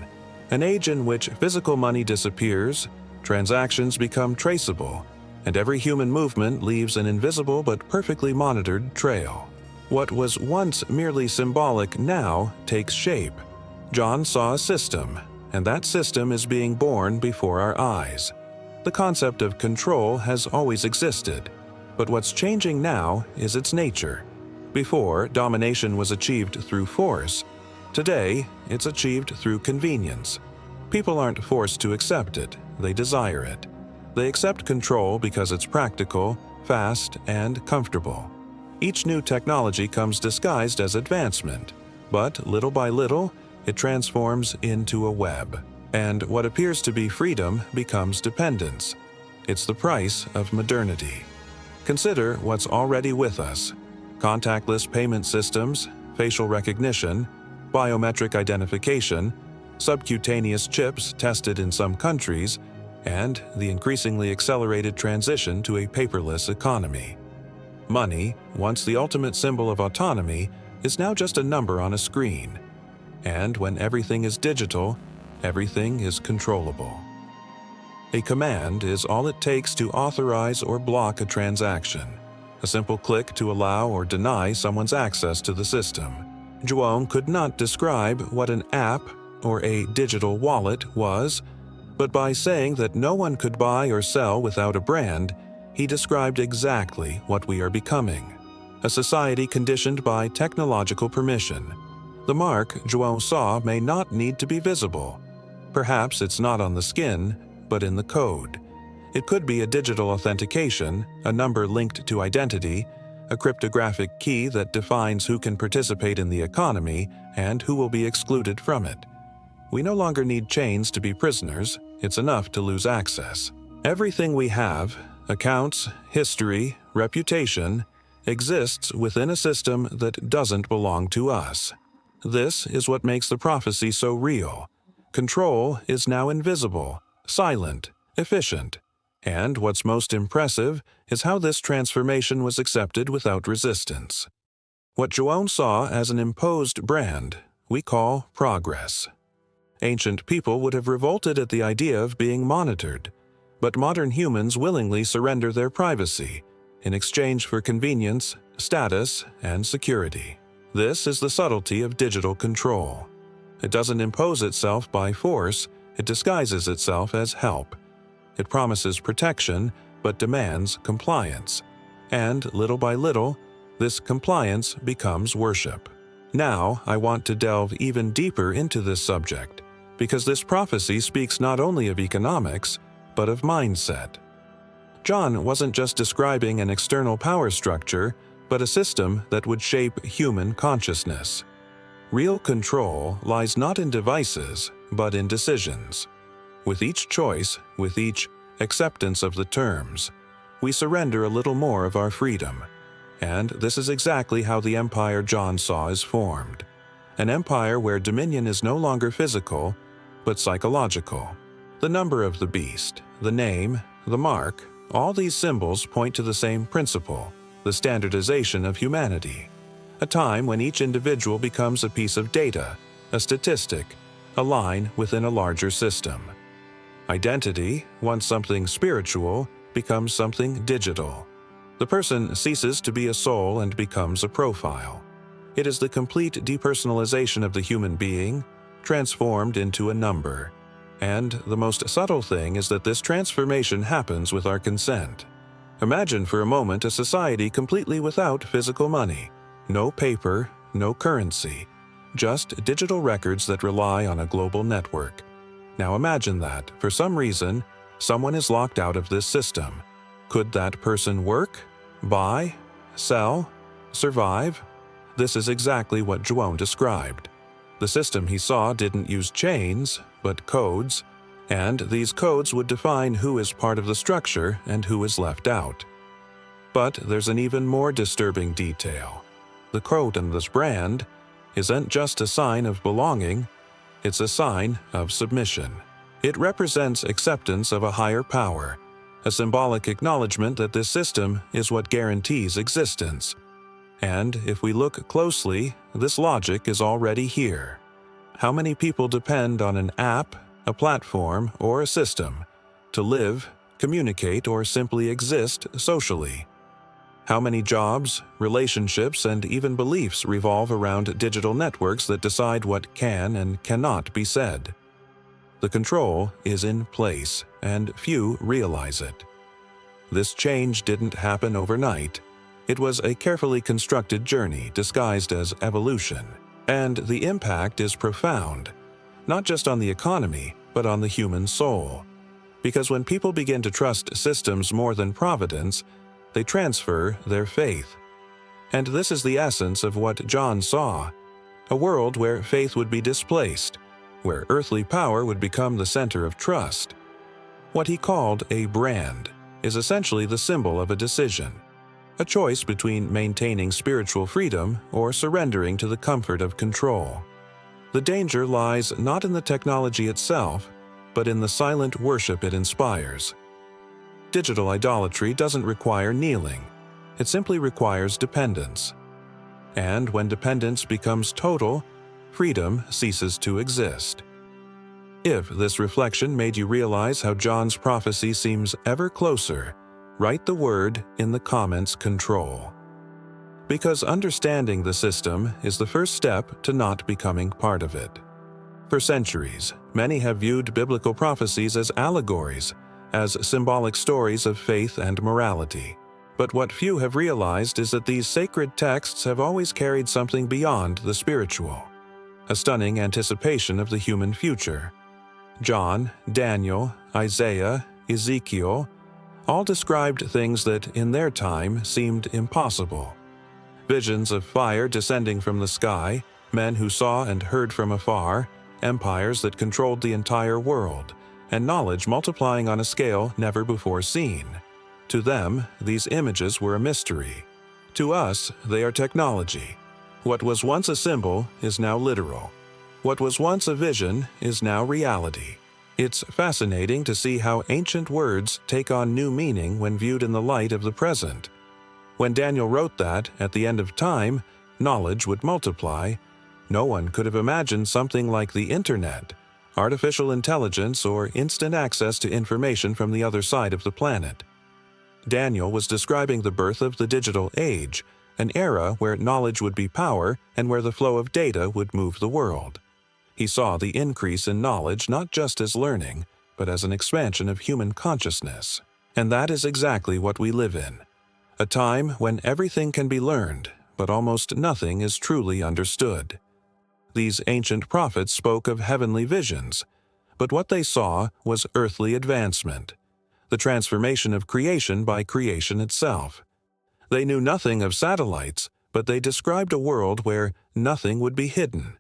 A: an age in which physical money disappears, transactions become traceable, and every human movement leaves an invisible but perfectly monitored trail. What was once merely symbolic now takes shape. John saw a system, and that system is being born before our eyes. The concept of control has always existed, but what's changing now is its nature. Before, domination was achieved through force. Today, it's achieved through convenience. People aren't forced to accept it, they desire it. They accept control because it's practical, fast, and comfortable. Each new technology comes disguised as advancement, but little by little, it transforms into a web. And what appears to be freedom becomes dependence. It's the price of modernity. Consider what's already with us: contactless payment systems, facial recognition, biometric identification, subcutaneous chips tested in some countries, and the increasingly accelerated transition to a paperless economy. Money, once the ultimate symbol of autonomy, is now just a number on a screen. And when everything is digital, everything is controllable. A command is all it takes to authorize or block a transaction, a simple click to allow or deny someone's access to the system. João could not describe what an app or a digital wallet was, but by saying that no one could buy or sell without a brand, he described exactly what we are becoming: a society conditioned by technological permission. The mark João saw may not need to be visible. Perhaps it's not on the skin, but in the code. It could be a digital authentication, a number linked to identity, a cryptographic key that defines who can participate in the economy and who will be excluded from it. We no longer need chains to be prisoners. It's enough to lose access. Everything we have, accounts, history, reputation, exists within a system that doesn't belong to us. This is what makes the prophecy so real. Control is now invisible, silent, efficient. And what's most impressive is how this transformation was accepted without resistance. What João saw as an imposed brand, we call progress. Ancient people would have revolted at the idea of being monitored, but modern humans willingly surrender their privacy in exchange for convenience, status, and security. This is the subtlety of digital control. It doesn't impose itself by force, it disguises itself as help. It promises protection, but demands compliance. And little by little, this compliance becomes worship. Now, I want to delve even deeper into this subject, because this prophecy speaks not only of economics, but of mindset. John wasn't just describing an external power structure, but a system that would shape human consciousness. Real control lies not in devices, but in decisions. With each choice, with each acceptance of the terms, we surrender a little more of our freedom. And this is exactly how the empire John saw is formed. An empire where dominion is no longer physical, but psychological. The number of the beast, the name, the mark, all these symbols point to the same principle, the standardization of humanity. A time when each individual becomes a piece of data, a statistic, a line within a larger system. Identity, once something spiritual, becomes something digital. The person ceases to be a soul and becomes a profile. It is the complete depersonalization of the human being, transformed into a number. And the most subtle thing is that this transformation happens with our consent. Imagine for a moment a society completely without physical money. No paper, no currency. Just digital records that rely on a global network. Now imagine that, for some reason, someone is locked out of this system. Could that person work, buy, sell, survive? This is exactly what Joan described. The system he saw didn't use chains, but codes, and these codes would define who is part of the structure and who is left out. But there's an even more disturbing detail. The code in this brand isn't just a sign of belonging, it's a sign of submission. It represents acceptance of a higher power, a symbolic acknowledgement that this system is what guarantees existence. And if we look closely, this logic is already here. How many people depend on an app, a platform, or a system to live, communicate, or simply exist socially? How many jobs, relationships, and even beliefs revolve around digital networks that decide what can and cannot be said? The control is in place, and few realize it. This change didn't happen overnight. It was a carefully constructed journey disguised as evolution, and the impact is profound, not just on the economy, but on the human soul. Because when people begin to trust systems more than providence, they transfer their faith. And this is the essence of what John saw: a world where faith would be displaced, where earthly power would become the center of trust. What he called a brand is essentially the symbol of a decision, a choice between maintaining spiritual freedom or surrendering to the comfort of control. The danger lies not in the technology itself, but in the silent worship it inspires. Digital idolatry doesn't require kneeling. It simply requires dependence. And when dependence becomes total, freedom ceases to exist. If this reflection made you realize how John's prophecy seems ever closer, write the word in the comments control. Because understanding the system is the first step to not becoming part of it. For centuries, many have viewed biblical prophecies as allegories, as symbolic stories of faith and morality. But what few have realized is that these sacred texts have always carried something beyond the spiritual, a stunning anticipation of the human future. John, Daniel, Isaiah, Ezekiel, all described things that in their time seemed impossible. Visions of fire descending from the sky, men who saw and heard from afar, empires that controlled the entire world, and knowledge multiplying on a scale never before seen. To them, these images were a mystery. To us, they are technology. What was once a symbol is now literal. What was once a vision is now reality. It's fascinating to see how ancient words take on new meaning when viewed in the light of the present. When Daniel wrote that, at the end of time, knowledge would multiply, no one could have imagined something like the internet, artificial intelligence, or instant access to information from the other side of the planet. Daniel was describing the birth of the digital age, an era where knowledge would be power and where the flow of data would move the world. He saw the increase in knowledge not just as learning, but as an expansion of human consciousness. And that is exactly what we live in. A time when everything can be learned, but almost nothing is truly understood. These ancient prophets spoke of heavenly visions, but what they saw was earthly advancement, the transformation of creation by creation itself. They knew nothing of satellites, but they described a world where nothing would be hidden.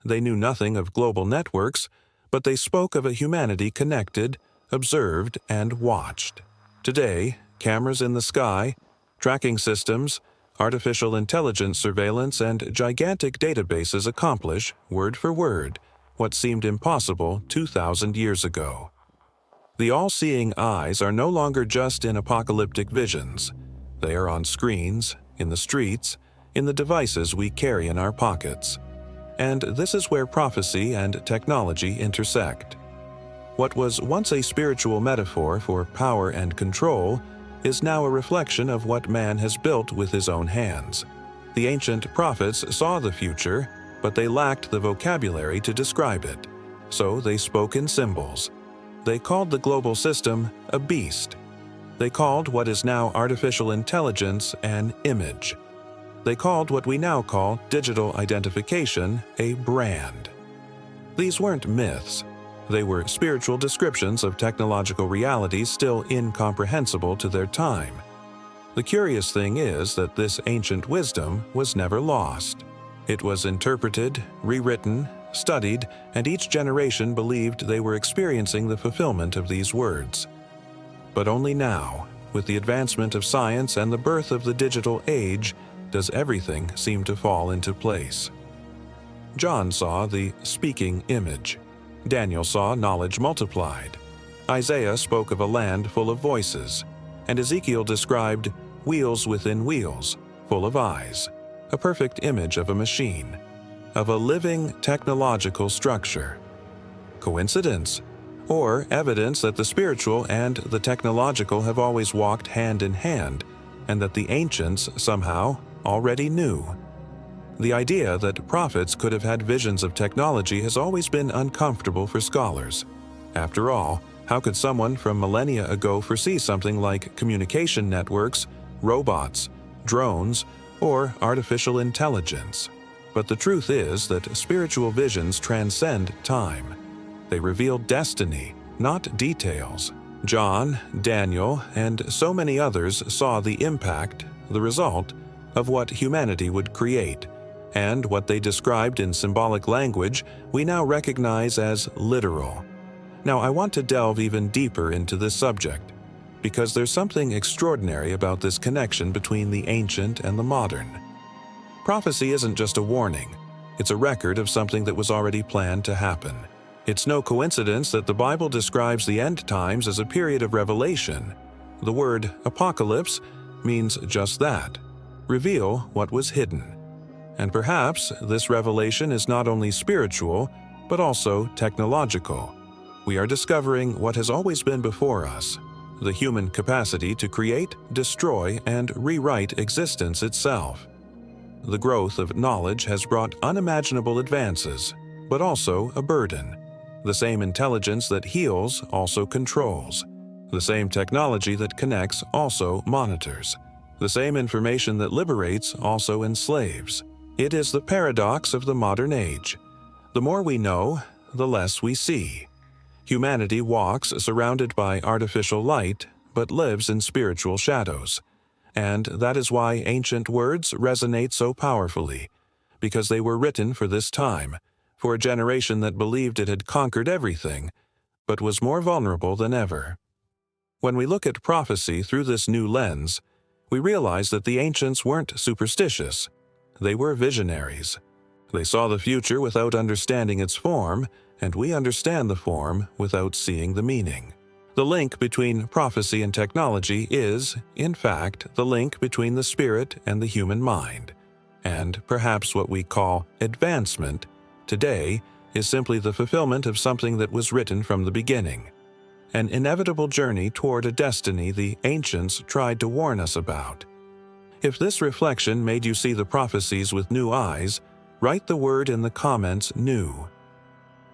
A: They knew nothing of global networks, but they spoke of a humanity connected, observed, and watched. Today, cameras in the sky, tracking systems, artificial intelligence surveillance, and gigantic databases accomplish, word for word, what seemed impossible 2,000 years ago. The all-seeing eyes are no longer just in apocalyptic visions. They are on screens, in the streets, in the devices we carry in our pockets. And this is where prophecy and technology intersect. What was once a spiritual metaphor for power and control is now a reflection of what man has built with his own hands. The ancient prophets saw the future, but they lacked the vocabulary to describe it, so they spoke in symbols. They called the global system a beast. They called what is now artificial intelligence an image. They called what we now call digital identification a brand. These weren't myths. They were spiritual descriptions of technological realities still incomprehensible to their time. The curious thing is that this ancient wisdom was never lost. It was interpreted, rewritten, studied, and each generation believed they were experiencing the fulfillment of these words. But only now, with the advancement of science and the birth of the digital age, does everything seem to fall into place. John saw the speaking image. Daniel saw knowledge multiplied. Isaiah spoke of a land full of voices, and Ezekiel described wheels within wheels, full of eyes, a perfect image of a machine, of a living technological structure. Coincidence? Or evidence that the spiritual and the technological have always walked hand in hand, and that the ancients somehow already knew? The idea that prophets could have had visions of technology has always been uncomfortable for scholars. After all, how could someone from millennia ago foresee something like communication networks, robots, drones, or artificial intelligence? But the truth is that spiritual visions transcend time. They reveal destiny, not details. John, Daniel, and so many others saw the impact, the result, of what humanity would create, and what they described in symbolic language we now recognize as literal. Now, I want to delve even deeper into this subject, because there's something extraordinary about this connection between the ancient and the modern. Prophecy isn't just a warning, it's a record of something that was already planned to happen. It's no coincidence that the Bible describes the end times as a period of revelation. The word apocalypse means just that, reveal what was hidden. And perhaps this revelation is not only spiritual, but also technological. We are discovering what has always been before us, the human capacity to create, destroy, and rewrite existence itself. The growth of knowledge has brought unimaginable advances, but also a burden. The same intelligence that heals also controls. The same technology that connects also monitors. The same information that liberates also enslaves. It is the paradox of the modern age. The more we know, the less we see. Humanity walks surrounded by artificial light, but lives in spiritual shadows. And that is why ancient words resonate so powerfully, because they were written for this time, for a generation that believed it had conquered everything, but was more vulnerable than ever. When we look at prophecy through this new lens, we realize that the ancients weren't superstitious. They were visionaries. They saw the future without understanding its form, and we understand the form without seeing the meaning. The link between prophecy and technology is, in fact, the link between the spirit and the human mind. And perhaps what we call advancement today is simply the fulfillment of something that was written from the beginning, an inevitable journey toward a destiny the ancients tried to warn us about. If this reflection made you see the prophecies with new eyes, write the word in the comments "new."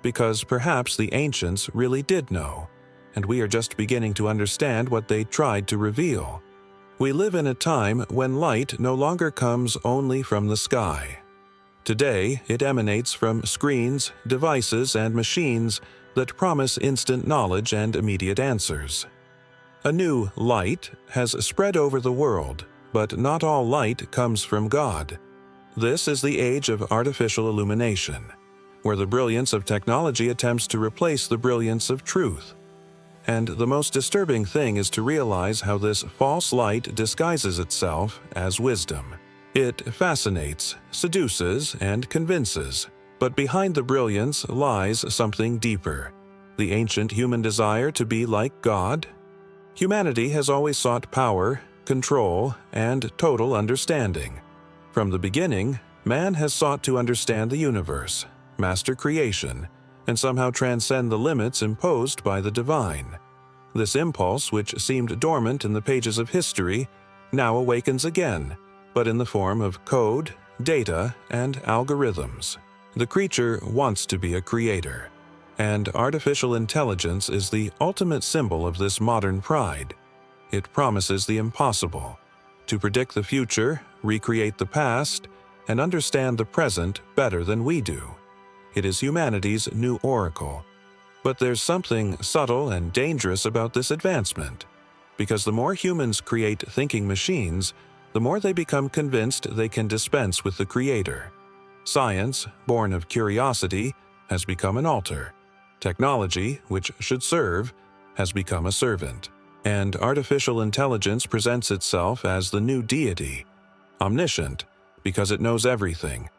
A: Because perhaps the ancients really did know, and we are just beginning to understand what they tried to reveal. We live in a time when light no longer comes only from the sky. Today, it emanates from screens, devices, and machines that promise instant knowledge and immediate answers. A new light has spread over the world, but not all light comes from God. This is the age of artificial illumination, where the brilliance of technology attempts to replace the brilliance of truth. And the most disturbing thing is to realize how this false light disguises itself as wisdom. It fascinates, seduces, and convinces, but behind the brilliance lies something deeper: the ancient human desire to be like God. Humanity has always sought power, control, and total understanding. From the beginning, Man has sought to understand the universe, master creation, and somehow transcend the limits imposed by the divine. This impulse, which seemed dormant in the pages of history, now awakens again, but in the form of code, data, and algorithms. The creature wants to be a creator, and artificial intelligence is the ultimate symbol of this modern pride. It promises the impossible: to predict the future, recreate the past, and understand the present better than we do. It is humanity's new oracle. But there's something subtle and dangerous about this advancement, because the more humans create thinking machines, the more they become convinced they can dispense with the creator. Science, born of curiosity, has become an altar. Technology, which should serve, has become a servant. And artificial intelligence presents itself as the new deity: omniscient, because it knows everything;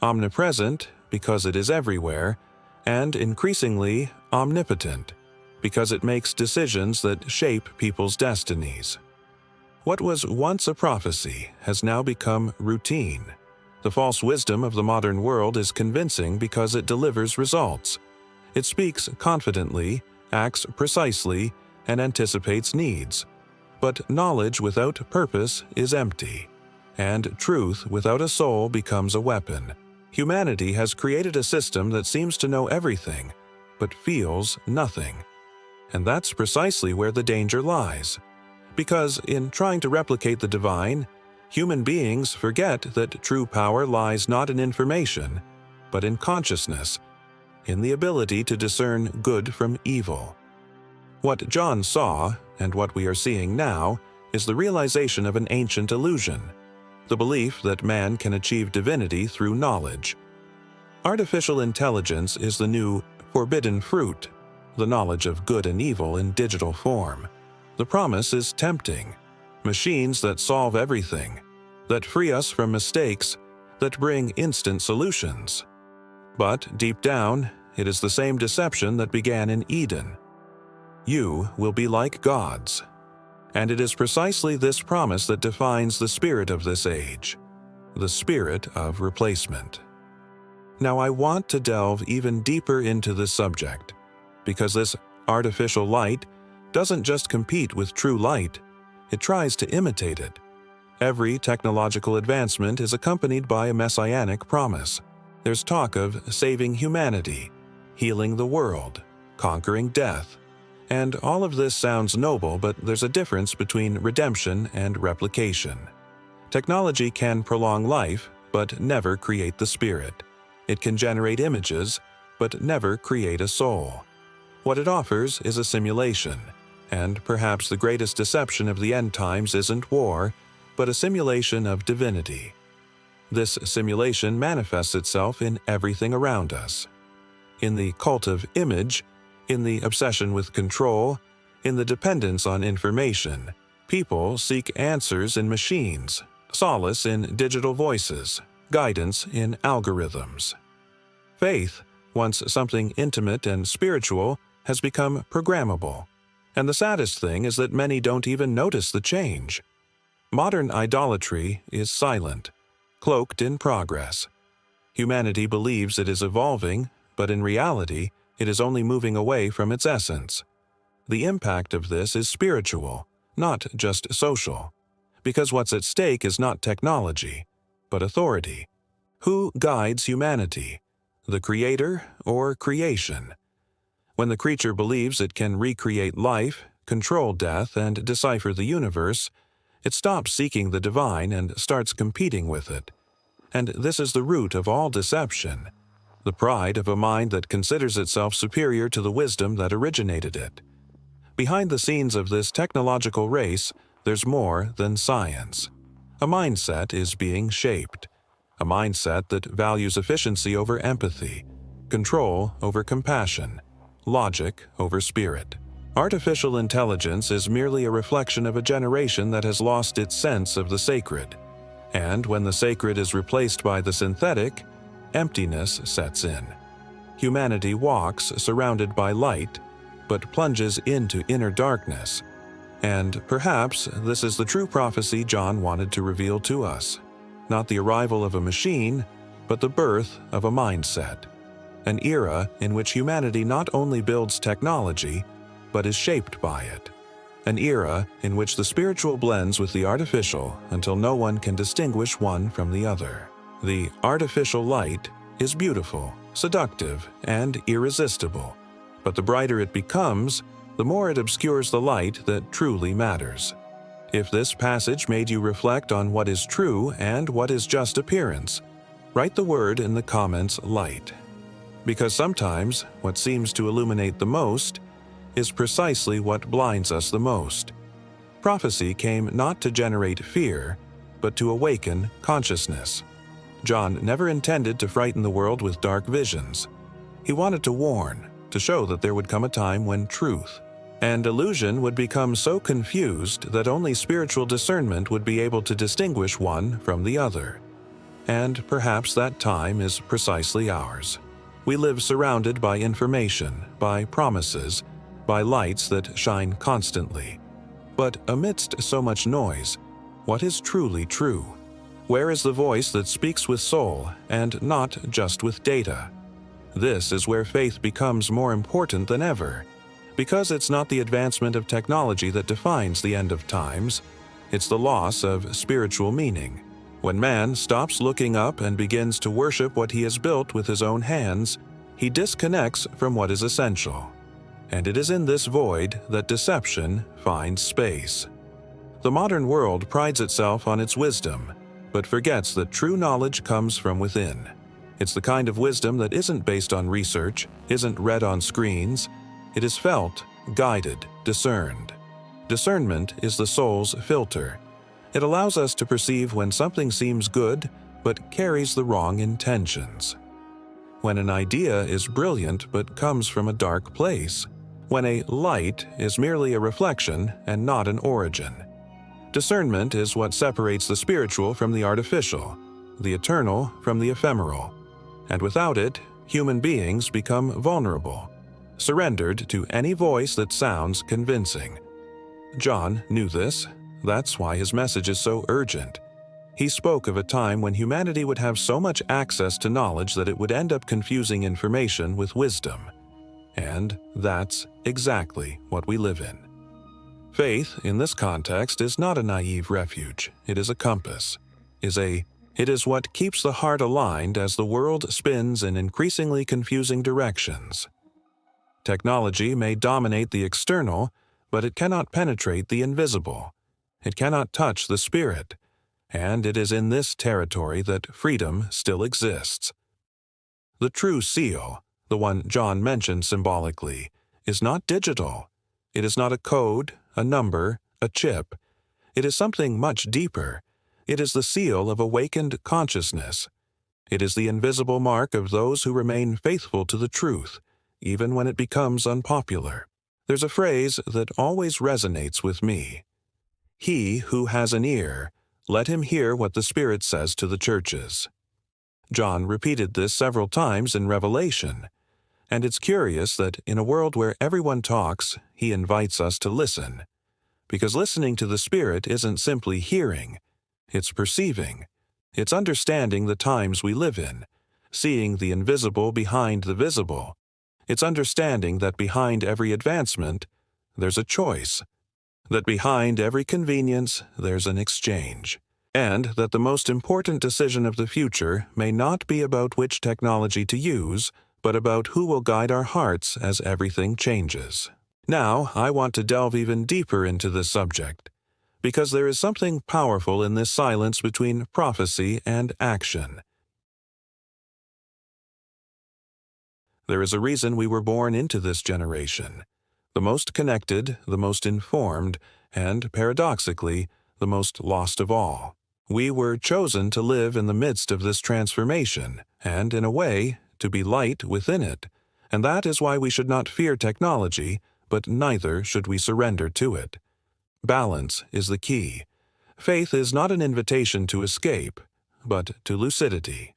A: omnipresent, because it is everywhere; and increasingly omnipotent, because it makes decisions that shape people's destinies. What was once a prophecy has now become routine. The false wisdom of the modern world is convincing because it delivers results. It speaks confidently, acts precisely, and anticipates needs. But knowledge without purpose is empty, and truth without a soul becomes a weapon. Humanity has created a system that seems to know everything, but feels nothing. And that's precisely where the danger lies. Because in trying to replicate the divine, human beings forget that true power lies not in information, but in consciousness, in the ability to discern good from evil. What John saw, and what we are seeing now, is the realization of an ancient illusion: the belief that man can achieve divinity through knowledge. Artificial intelligence is the new forbidden fruit, the knowledge of good and evil in digital form. The promise is tempting: machines that solve everything, that free us from mistakes, that bring instant solutions. But deep down, it is the same deception that began in Eden. You will be like gods. And it is precisely this promise that defines the spirit of this age, the spirit of replacement. Now, I want to delve even deeper into this subject, because this artificial light doesn't just compete with true light, it tries to imitate it. Every technological advancement is accompanied by a messianic promise. There's talk of saving humanity, healing the world, conquering death. And all of this sounds noble, but there's a difference between redemption and replication. Technology can prolong life, but never create the spirit. It can generate images, but never create a soul. What it offers is a simulation, and perhaps the greatest deception of the end times isn't war, but a simulation of divinity. This simulation manifests itself in everything around us. In the cult of image, in the obsession with control, in the dependence on information, people seek answers in machines, solace in digital voices, guidance in algorithms. Faith, once something intimate and spiritual, has become programmable. And the saddest thing is that many don't even notice the change. Modern idolatry is silent, cloaked in progress. Humanity believes it is evolving, but in reality, it is only moving away from its essence. The impact of this is spiritual, not just social, because what's at stake is not technology, but authority. Who guides humanity, the creator or creation? When the creature believes it can recreate life, control death, and decipher the universe, it stops seeking the divine and starts competing with it. And this is the root of all deception: the pride of a mind that considers itself superior to the wisdom that originated it. Behind the scenes of this technological race, there's more than science. A mindset is being shaped, a mindset that values efficiency over empathy, control over compassion, logic over spirit. Artificial intelligence is merely a reflection of a generation that has lost its sense of the sacred. And when the sacred is replaced by the synthetic, emptiness sets in. Humanity walks surrounded by light, but plunges into inner darkness. And perhaps this is the true prophecy John wanted to reveal to us. Not the arrival of a machine, but the birth of a mindset, an era in which humanity not only builds technology, but is shaped by it, an era in which the spiritual blends with the artificial until no one can distinguish one from the other. The artificial light is beautiful, seductive, and irresistible, but the brighter it becomes, the more it obscures the light that truly matters. If this passage made you reflect on what is true and what is just appearance, write the word in the comments light. Because sometimes what seems to illuminate the most is precisely what blinds us the most. Prophecy came not to generate fear, but to awaken consciousness. John never intended to frighten the world with dark visions. He wanted to warn, to show that there would come a time when truth and illusion would become so confused that only spiritual discernment would be able to distinguish one from the other. And perhaps that time is precisely ours. We live surrounded by information, by promises, by lights that shine constantly. But amidst so much noise, what is truly true? Where is the voice that speaks with soul and not just with data? This is where faith becomes more important than ever. Because it's not the advancement of technology that defines the end of times, it's the loss of spiritual meaning. When man stops looking up and begins to worship what he has built with his own hands, he disconnects from what is essential. And it is in this void that deception finds space. The modern world prides itself on its wisdom, but forgets that true knowledge comes from within. It's the kind of wisdom that isn't based on research, isn't read on screens. It is felt, guided, discerned. Discernment is the soul's filter. It allows us to perceive when something seems good but carries the wrong intentions. When an idea is brilliant but comes from a dark place. When a light is merely a reflection and not an origin. Discernment is what separates the spiritual from the artificial, the eternal from the ephemeral. And without it, human beings become vulnerable, surrendered to any voice that sounds convincing. John knew this. That's why his message is so urgent. He spoke of a time when humanity would have so much access to knowledge that it would end up confusing information with wisdom. And that's exactly what we live in. Faith, in this context, is not a naive refuge. It is a compass. It is what keeps the heart aligned as the world spins in increasingly confusing directions. Technology may dominate the external, but it cannot penetrate the invisible. It cannot touch the spirit, and it is in this territory that freedom still exists. The true seal, the one John mentioned symbolically, is not digital. It is not a code, a number, a chip. It is something much deeper. It is the seal of awakened consciousness. It is the invisible mark of those who remain faithful to the truth, even when it becomes unpopular. There's a phrase that always resonates with me. He who has an ear, let him hear what the Spirit says to the churches. John repeated this several times in Revelation, and it's curious that in a world where everyone talks, he invites us to listen. Because listening to the Spirit isn't simply hearing, it's perceiving. It's understanding the times we live in, seeing the invisible behind the visible. It's understanding that behind every advancement, there's a choice. That behind every convenience, there's an exchange. And that the most important decision of the future may not be about which technology to use, but about who will guide our hearts as everything changes. Now, I want to delve even deeper into this subject, because there is something powerful in this silence between prophecy and action. There is a reason we were born into this generation, the most connected, the most informed, and, paradoxically, the most lost of all. We were chosen to live in the midst of this transformation, and, in a way, to be light within it, and that is why we should not fear technology, but neither should we surrender to it. Balance is the key. Faith is not an invitation to escape, but to lucidity.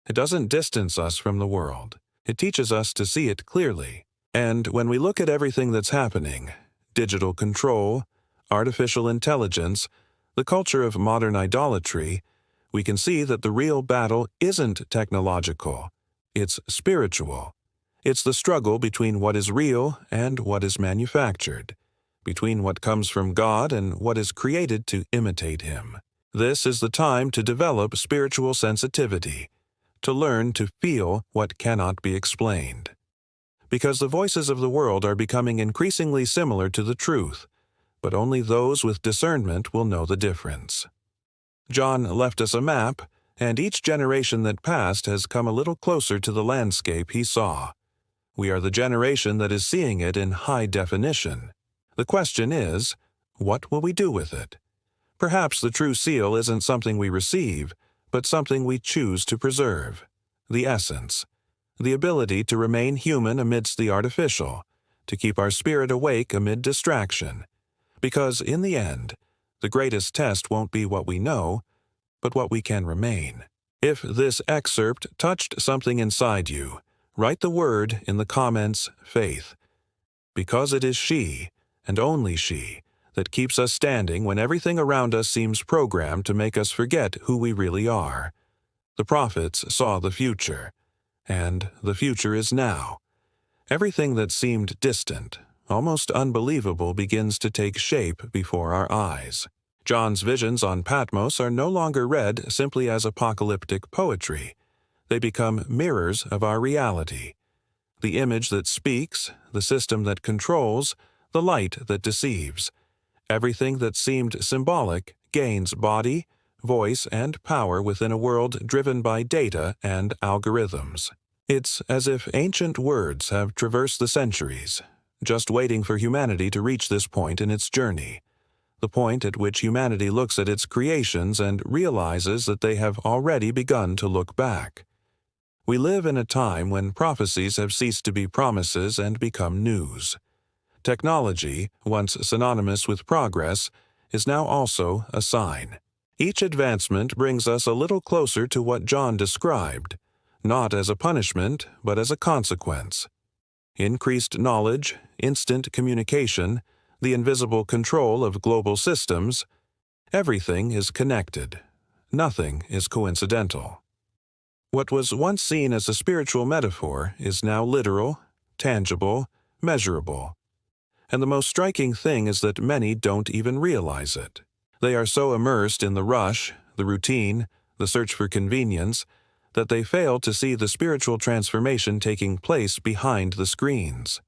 A: It doesn't distance us from the world. It teaches us to see it clearly. And when we look at everything that's happening, digital control, artificial intelligence, the culture of modern idolatry, we can see that the real battle isn't technological, it's spiritual. It's the struggle between what is real and what is manufactured, between what comes from God and what is created to imitate Him. This is the time to develop spiritual sensitivity, to learn to feel what cannot be explained. Because the voices of the world are becoming increasingly similar to the truth, but only those with discernment will know the difference. John left us a map, and each generation that passed has come a little closer to the landscape he saw. We are the generation that is seeing it in high definition. The question is, what will we do with it? Perhaps the true seal isn't something we receive, but something we choose to preserve. The essence. The ability to remain human amidst the artificial, to keep our spirit awake amid distraction. Because in the end, the greatest test won't be what we know, but what we can remain. If this excerpt touched something inside you, write the word in the comments, faith. Because it is she, and only she, that keeps us standing when everything around us seems programmed to make us forget who we really are. The prophets saw the future, and the future is now. Everything that seemed distant, almost unbelievable, begins to take shape before our eyes. John's visions on Patmos are no longer read simply as apocalyptic poetry. They become mirrors of our reality. The image that speaks, the system that controls, the light that deceives. Everything that seemed symbolic gains body, voice, and power within a world driven by data and algorithms. It's as if ancient words have traversed the centuries, just waiting for humanity to reach this point in its journey. The point at which humanity looks at its creations and realizes that they have already begun to look back. We live in a time when prophecies have ceased to be promises and become news. Technology, once synonymous with progress, is now also a sign. Each advancement brings us a little closer to what John described, not as a punishment, but as a consequence. Increased knowledge, instant communication, the invisible control of global systems, everything is connected. Nothing is coincidental. What was once seen as a spiritual metaphor is now literal, tangible, measurable. And the most striking thing is that many don't even realize it. They are so immersed in the rush, the routine, the search for convenience, that they fail to see the spiritual transformation taking place behind the screens.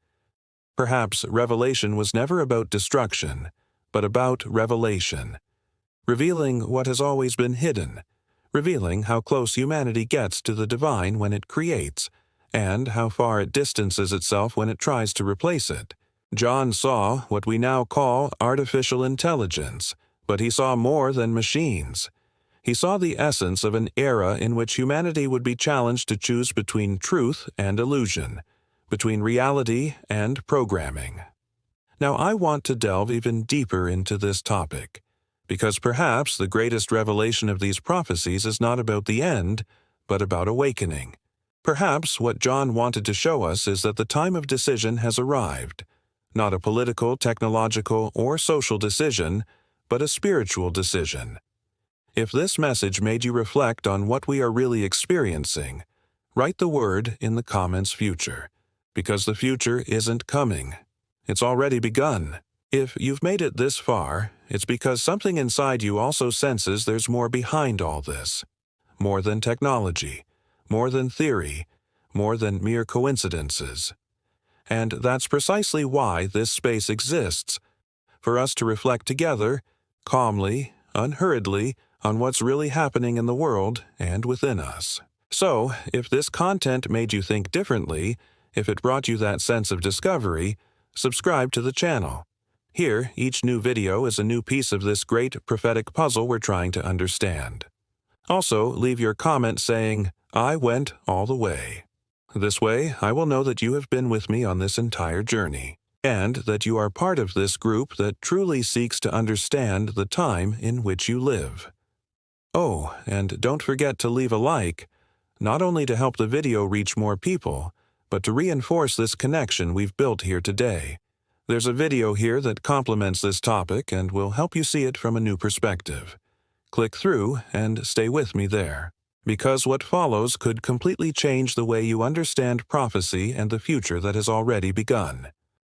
A: Perhaps revelation was never about destruction, but about revelation, revealing what has always been hidden, revealing how close humanity gets to the divine when it creates, and how far it distances itself when it tries to replace it. John saw what we now call artificial intelligence, but he saw more than machines. He saw the essence of an era in which humanity would be challenged to choose between truth and illusion, between reality and programming. Now I want to delve even deeper into this topic, because perhaps the greatest revelation of these prophecies is not about the end, but about awakening. Perhaps what John wanted to show us is that the time of decision has arrived, not a political, technological, or social decision, but a spiritual decision. If this message made you reflect on what we are really experiencing, write the word in the comments future, because the future isn't coming. It's already begun. If you've made it this far, it's because something inside you also senses there's more behind all this. More than technology, more than theory, more than mere coincidences. And that's precisely why this space exists, for us to reflect together, calmly, unhurriedly, on what's really happening in the world and within us. So, if this content made you think differently, if it brought you that sense of discovery, subscribe to the channel. Here, each new video is a new piece of this great prophetic puzzle we're trying to understand. Also, leave your comment saying, "I went all the way." This way, I will know that you have been with me on this entire journey, and that you are part of this group that truly seeks to understand the time in which you live. Oh, and don't forget to leave a like, not only to help the video reach more people, but to reinforce this connection we've built here today. There's a video here that complements this topic and will help you see it from a new perspective. click through and stay with me there, because what follows could completely change the way you understand prophecy and the future that has already begun.